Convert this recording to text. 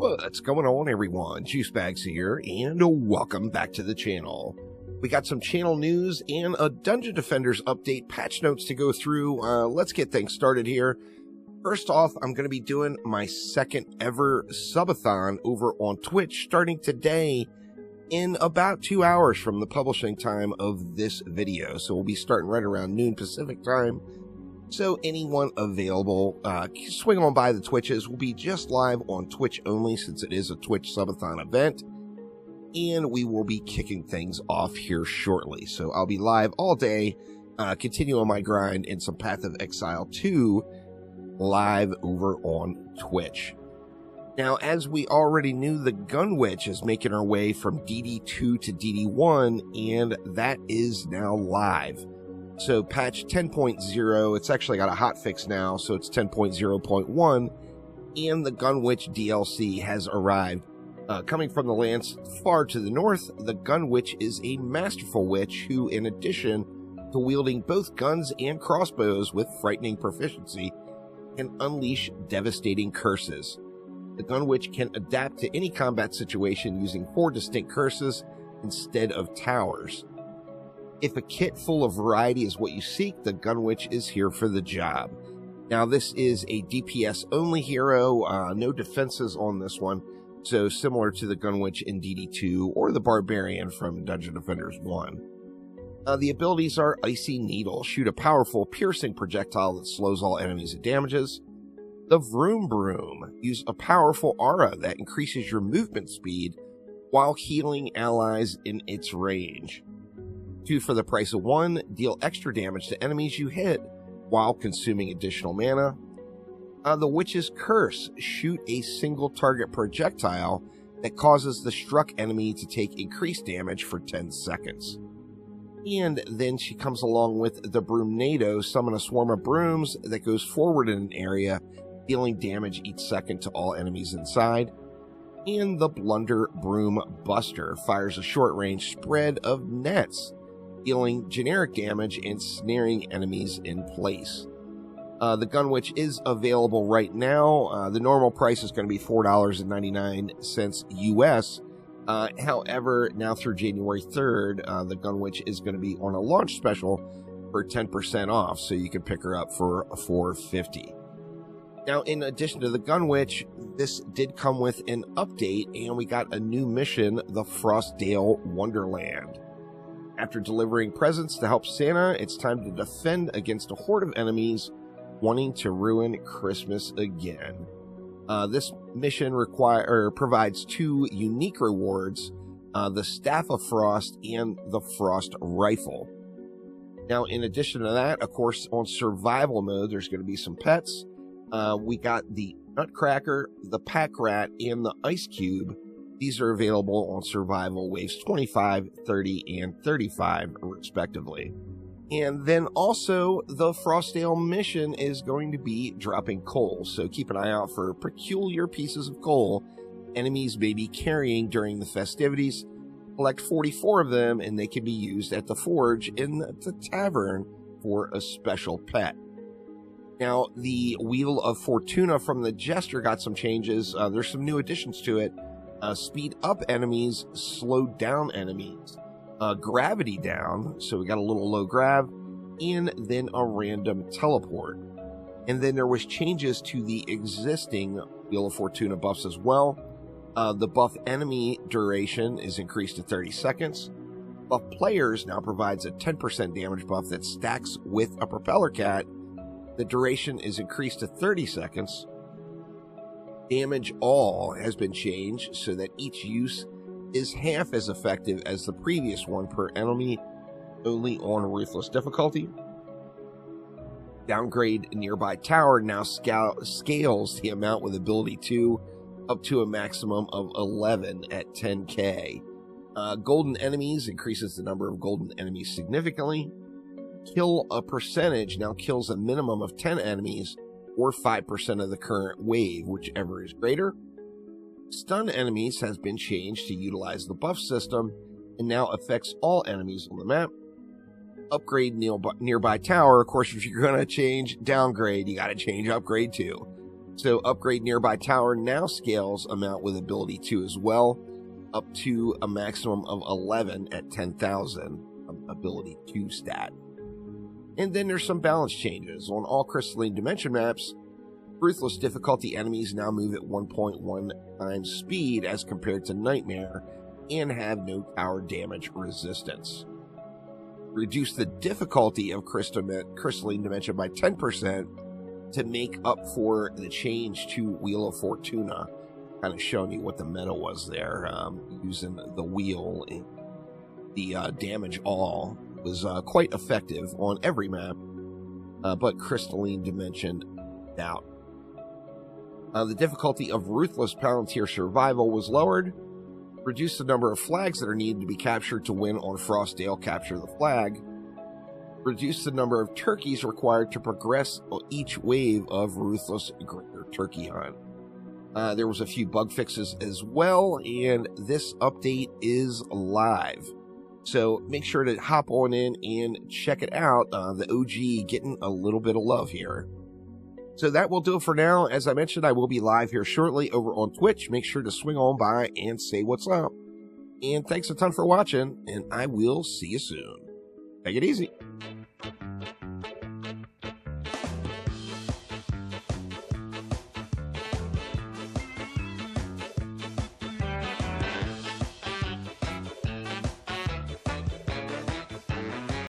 What's going on, everyone? Juicebags here, and welcome back to the channel. We got some channel news and a Dungeon Defenders update patch notes to go through. Let's get things started here. First off, I'm going to be doing my second ever subathon over on Twitch starting today in about 2 hours from the publishing time of this video. So we'll be starting right around noon Pacific time. So anyone available, swing on by the Twitches. We'll be just live on Twitch only since it is a Twitch Subathon event. And we will be kicking things off here shortly. So I'll be live all day, continuing my grind in some Path of Exile 2 live over on Twitch. Now, as we already knew, the Gunwitch is making her way from DD2 to DD1, and that is now live. So patch 10.0, it's actually got a hotfix now, so it's 10.0.1, and the Gunwitch DLC has arrived. Coming from the lands far to the north, the Gunwitch is a masterful witch who, in addition to wielding both guns and crossbows with frightening proficiency, can unleash devastating curses. The Gunwitch can adapt to any combat situation using 4 distinct curses instead of towers. If a kit full of variety is what you seek, the Gunwitch is here for the job. Now, this is a DPS only hero, no defenses on this one, so similar to the Gunwitch in DD2 or the Barbarian from Dungeon Defenders 1. The abilities are Icy Needle, shoot a powerful piercing projectile that slows all enemies it damages. The Vroom Broom, use a powerful aura that increases your movement speed while healing allies in its range. 2 for the price of 1, deal extra damage to enemies you hit while consuming additional mana. The Witch's Curse, shoot a single target projectile that causes the struck enemy to take increased damage for 10 seconds. And then she comes along with the Broomnado, summon a swarm of brooms that goes forward in an area, dealing damage each second to all enemies inside. And the Blunder Broom Buster fires a short-range spread of nets, dealing generic damage and snaring enemies in place. The Gunwitch is available right now. The normal price is going to be $4.99 US. However, now through January 3rd, the Gunwitch is going to be on a launch special for 10% off, so you can pick her up for $4.50. Now, in addition to the Gunwitch, this did come with an update, and we got a new mission, the Frostdale Wonderland. After delivering presents to help Santa, it's time to defend against a horde of enemies wanting to ruin Christmas again. This mission provides 2 unique rewards, the Staff of Frost and the Frost Rifle. Now, in addition to that, of course, on survival mode, there's going to be some pets. We got the Nutcracker, the Pack Rat, and the Ice Cube. These are available on survival waves 25, 30, and 35, respectively. And then also, the Frostdale mission is going to be dropping coal, so keep an eye out for peculiar pieces of coal enemies may be carrying during the festivities. Collect 44 of them, and they can be used at the forge in the tavern for a special pet. Now, the Wheel of Fortuna from the Jester got some changes. There's some new additions to it. Speed up enemies, slow down enemies. Gravity down, so we got a little low grav, and then a random teleport. And then there was changes to the existing Wheel of Fortuna buffs as well. The buff enemy duration is increased to 30 seconds. Buff players now provides a 10% damage buff that stacks with a propeller cat. The duration is increased to 30 seconds. Damage all has been changed so that each use is half as effective as the previous one per enemy, only on Ruthless difficulty. Downgrade Nearby Tower now scales the amount with ability 2 up to a maximum of 11 at 10k. Golden enemies increases the number of golden enemies significantly. Kill a percentage now kills a minimum of 10 enemies or 5% of the current wave, whichever is greater. Stun enemies has been changed to utilize the buff system and now affects all enemies on the map. Upgrade Nearby Tower. Of course, if you're going to change downgrade, you got to change upgrade too. So upgrade nearby tower now scales amount with ability 2 as well, up to a maximum of 11 at 10,000 ability 2 stat. And then there's some balance changes. On all Crystalline Dimension maps, Ruthless difficulty enemies now move at 1.1 times speed as compared to Nightmare and have no tower damage resistance. Reduce the difficulty of Crystalline Dimension by 10% to make up for the change to Wheel of Fortuna. Kind of showing you what the meta was there, using the wheel. And the damage all was quite effective on every map, but Crystalline Dimension out. The difficulty of Ruthless Palantir Survival was lowered. Reduce the number of flags that are needed to be captured to win on Frostdale Capture the Flag. Reduce the number of turkeys required to progress each wave of Ruthless Greater Turkey Hunt. There was a few bug fixes as well, and this update is live. So make sure to hop on in and check it out. The OG getting a little bit of love here. So that will do it for now. As I mentioned, I will be live here shortly over on Twitch. Make sure to swing on by and say what's up. And thanks a ton for watching, and I will see you soon. Take it easy.